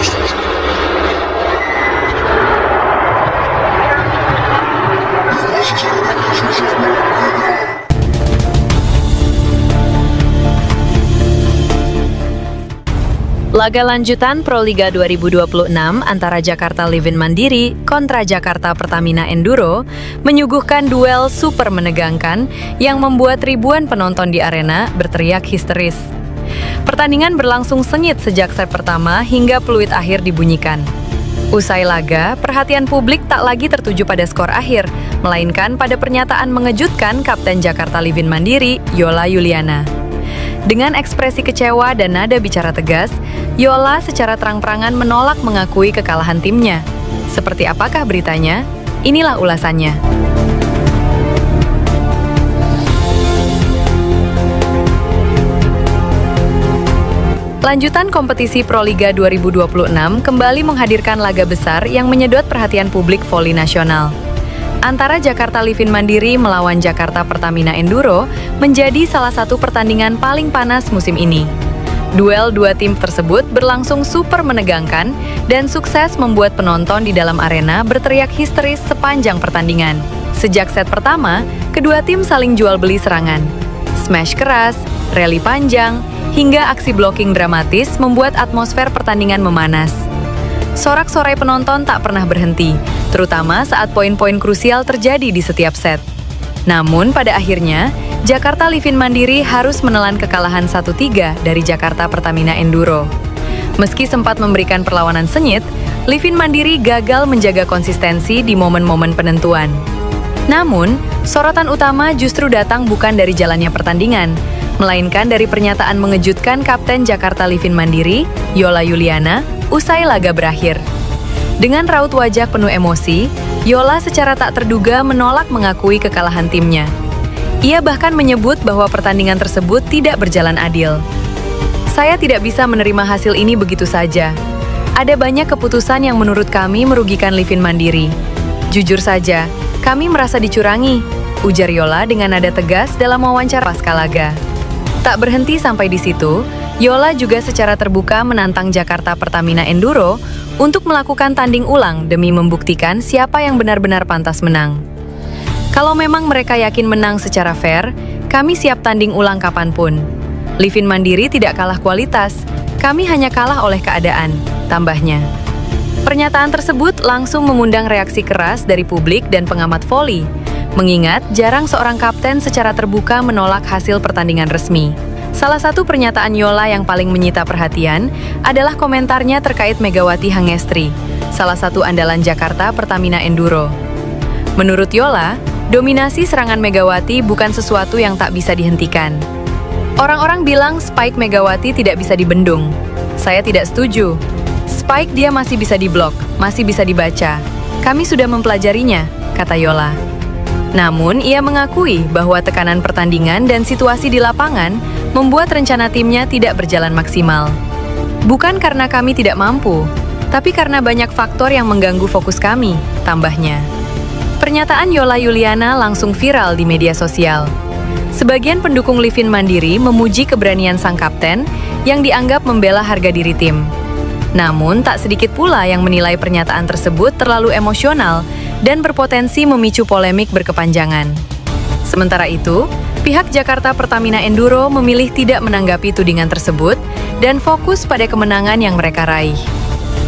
Laga lanjutan Proliga 2026 antara Jakarta Livin Mandiri kontra Jakarta Pertamina Enduro menyuguhkan duel super menegangkan yang membuat ribuan penonton di arena berteriak histeris. Pertandingan berlangsung sengit sejak set pertama hingga peluit akhir dibunyikan. Usai laga, perhatian publik tak lagi tertuju pada skor akhir, melainkan pada pernyataan mengejutkan Kapten Jakarta Livin Mandiri, Yola Yuliana. Dengan ekspresi kecewa dan nada bicara tegas, Yola secara terang-terangan menolak mengakui kekalahan timnya. Seperti apakah beritanya? Inilah ulasannya. Lanjutan kompetisi Proliga 2026 kembali menghadirkan laga besar yang menyedot perhatian publik voli nasional. Antara Jakarta Livin Mandiri melawan Jakarta Pertamina Enduro menjadi salah satu pertandingan paling panas musim ini. Duel dua tim tersebut berlangsung super menegangkan dan sukses membuat penonton di dalam arena berteriak histeris sepanjang pertandingan. Sejak set pertama, kedua tim saling jual beli serangan. Smash keras, rally panjang, hingga aksi blocking dramatis membuat atmosfer pertandingan memanas. Sorak-sorai penonton tak pernah berhenti, terutama saat poin-poin krusial terjadi di setiap set. Namun pada akhirnya, Jakarta Livin Mandiri harus menelan kekalahan 1-3 dari Jakarta Pertamina Enduro. Meski sempat memberikan perlawanan sengit, Livin Mandiri gagal menjaga konsistensi di momen-momen penentuan. Namun, sorotan utama justru datang bukan dari jalannya pertandingan, melainkan dari pernyataan mengejutkan Kapten Jakarta Livin Mandiri, Yola Yuliana, usai laga berakhir. Dengan raut wajah penuh emosi, Yola secara tak terduga menolak mengakui kekalahan timnya. Ia bahkan menyebut bahwa pertandingan tersebut tidak berjalan adil. "Saya tidak bisa menerima hasil ini begitu saja. Ada banyak keputusan yang menurut kami merugikan Livin Mandiri. Jujur saja, kami merasa dicurangi," ujar Yola dengan nada tegas dalam wawancara pasca laga. Tak berhenti sampai di situ, Yola juga secara terbuka menantang Jakarta Pertamina Enduro untuk melakukan tanding ulang demi membuktikan siapa yang benar-benar pantas menang. "Kalau memang mereka yakin menang secara fair, kami siap tanding ulang kapanpun. Livin Mandiri tidak kalah kualitas, kami hanya kalah oleh keadaan," tambahnya. Pernyataan tersebut langsung mengundang reaksi keras dari publik dan pengamat voli, mengingat jarang seorang kapten secara terbuka menolak hasil pertandingan resmi. Salah satu pernyataan Yola yang paling menyita perhatian adalah komentarnya terkait Megawati Hangestri, salah satu andalan Jakarta Pertamina Enduro. Menurut Yola, dominasi serangan Megawati bukan sesuatu yang tak bisa dihentikan. "Orang-orang bilang spike Megawati tidak bisa dibendung. Saya tidak setuju. Spike dia masih bisa diblok, masih bisa dibaca. Kami sudah mempelajarinya," kata Yola. Namun, ia mengakui bahwa tekanan pertandingan dan situasi di lapangan membuat rencana timnya tidak berjalan maksimal. "Bukan karena kami tidak mampu, tapi karena banyak faktor yang mengganggu fokus kami," tambahnya. Pernyataan Yola Yuliana langsung viral di media sosial. Sebagian pendukung Livin Mandiri memuji keberanian sang kapten yang dianggap membela harga diri tim. Namun, tak sedikit pula yang menilai pernyataan tersebut terlalu emosional dan berpotensi memicu polemik berkepanjangan. Sementara itu, pihak Jakarta Pertamina Enduro memilih tidak menanggapi tudingan tersebut dan fokus pada kemenangan yang mereka raih.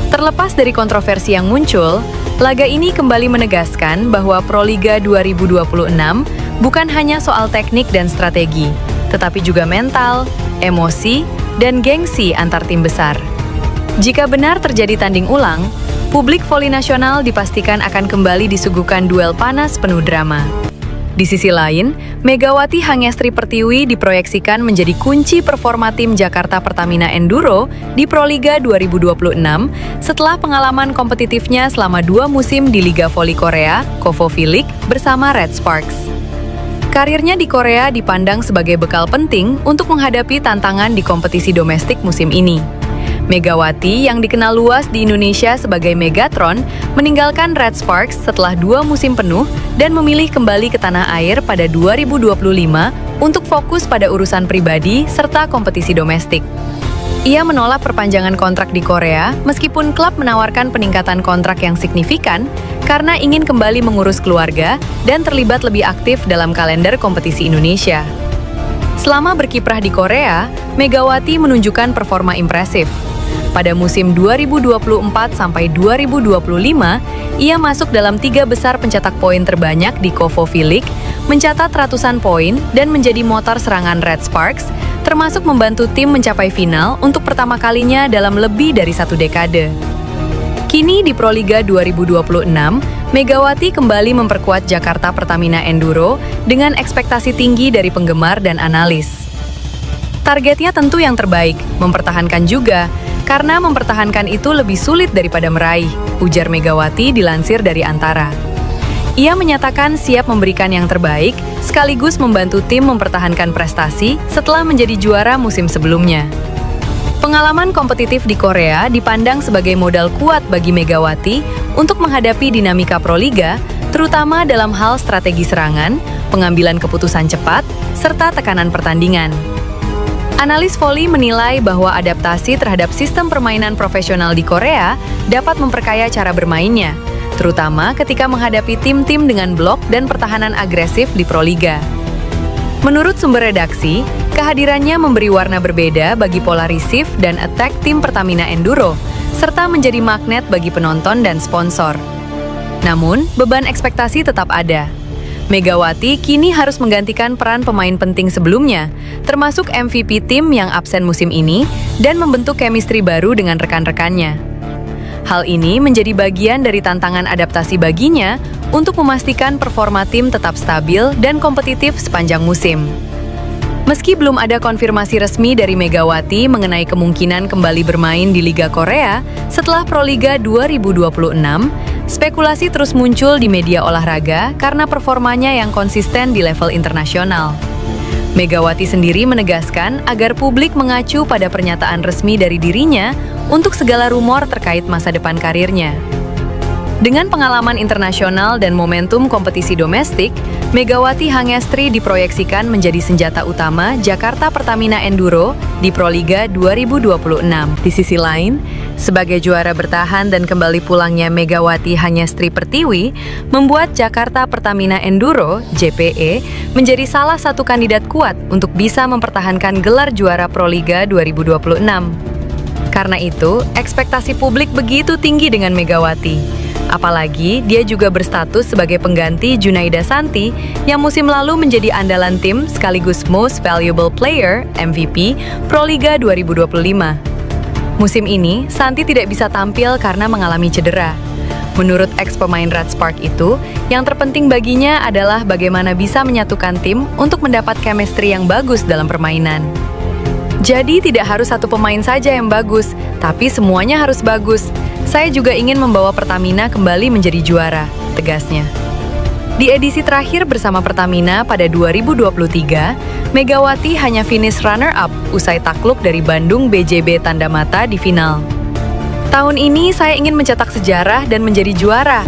Terlepas dari kontroversi yang muncul, laga ini kembali menegaskan bahwa Proliga 2026 bukan hanya soal teknik dan strategi, tetapi juga mental, emosi, dan gengsi antar tim besar. Jika benar terjadi tanding ulang, publik voli nasional dipastikan akan kembali disuguhkan duel panas penuh drama. Di sisi lain, Megawati Hangestri Pertiwi diproyeksikan menjadi kunci performa tim Jakarta Pertamina Enduro di Proliga 2026 setelah pengalaman kompetitifnya selama 2 musim di Liga Voli Korea, KOVO V-League, bersama Red Sparks. Karirnya di Korea dipandang sebagai bekal penting untuk menghadapi tantangan di kompetisi domestik musim ini. Megawati yang dikenal luas di Indonesia sebagai Megatron meninggalkan Red Sparks setelah 2 musim penuh dan memilih kembali ke tanah air pada 2025 untuk fokus pada urusan pribadi serta kompetisi domestik. Ia menolak perpanjangan kontrak di Korea meskipun klub menawarkan peningkatan kontrak yang signifikan karena ingin kembali mengurus keluarga dan terlibat lebih aktif dalam kalender kompetisi Indonesia. Selama berkiprah di Korea, Megawati menunjukkan performa impresif. Pada musim 2024 sampai 2025, ia masuk dalam 3 besar pencetak poin terbanyak di KOFO V-League, mencatat ratusan poin dan menjadi motor serangan Red Sparks, termasuk membantu tim mencapai final untuk pertama kalinya dalam lebih dari 1 dekade. Kini di Proliga 2026, Megawati kembali memperkuat Jakarta Pertamina Enduro dengan ekspektasi tinggi dari penggemar dan analis. Targetnya tentu yang terbaik, mempertahankan juga, karena mempertahankan itu lebih sulit daripada meraih, ujar Megawati dilansir dari Antara. Ia menyatakan siap memberikan yang terbaik, sekaligus membantu tim mempertahankan prestasi setelah menjadi juara musim sebelumnya. Pengalaman kompetitif di Korea dipandang sebagai modal kuat bagi Megawati untuk menghadapi dinamika Proliga, terutama dalam hal strategi serangan, pengambilan keputusan cepat, serta tekanan pertandingan. Analis voli menilai bahwa adaptasi terhadap sistem permainan profesional di Korea dapat memperkaya cara bermainnya, terutama ketika menghadapi tim-tim dengan blok dan pertahanan agresif di Proliga. Menurut sumber redaksi, kehadirannya memberi warna berbeda bagi pola receive dan attack tim Pertamina Enduro, serta menjadi magnet bagi penonton dan sponsor. Namun, beban ekspektasi tetap ada. Megawati kini harus menggantikan peran pemain penting sebelumnya, termasuk MVP tim yang absen musim ini, dan membentuk chemistry baru dengan rekan-rekannya. Hal ini menjadi bagian dari tantangan adaptasi baginya untuk memastikan performa tim tetap stabil dan kompetitif sepanjang musim. Meski belum ada konfirmasi resmi dari Megawati mengenai kemungkinan kembali bermain di Liga Korea setelah Proliga 2026, spekulasi terus muncul di media olahraga karena performanya yang konsisten di level internasional. Megawati sendiri menegaskan agar publik mengacu pada pernyataan resmi dari dirinya untuk segala rumor terkait masa depan karirnya. Dengan pengalaman internasional dan momentum kompetisi domestik, Megawati Hangestri diproyeksikan menjadi senjata utama Jakarta Pertamina Enduro di Proliga 2026. Di sisi lain, sebagai juara bertahan dan kembali pulangnya Megawati Hangestri Pertiwi, membuat Jakarta Pertamina Enduro (JPE) menjadi salah satu kandidat kuat untuk bisa mempertahankan gelar juara Proliga 2026. Karena itu, ekspektasi publik begitu tinggi dengan Megawati. Apalagi dia juga berstatus sebagai pengganti Junaida Santi yang musim lalu menjadi andalan tim sekaligus Most Valuable Player (MVP) Proliga 2025. Musim ini, Santi tidak bisa tampil karena mengalami cedera. Menurut ex-pemain Red Spark itu, yang terpenting baginya adalah bagaimana bisa menyatukan tim untuk mendapat chemistry yang bagus dalam permainan. Jadi tidak harus satu pemain saja yang bagus, tapi semuanya harus bagus. Saya juga ingin membawa Pertamina kembali menjadi juara, tegasnya. Di edisi terakhir bersama Pertamina pada 2023, Megawati hanya finish runner-up usai takluk dari Bandung BJB Tandamata di final. Tahun ini saya ingin mencetak sejarah dan menjadi juara.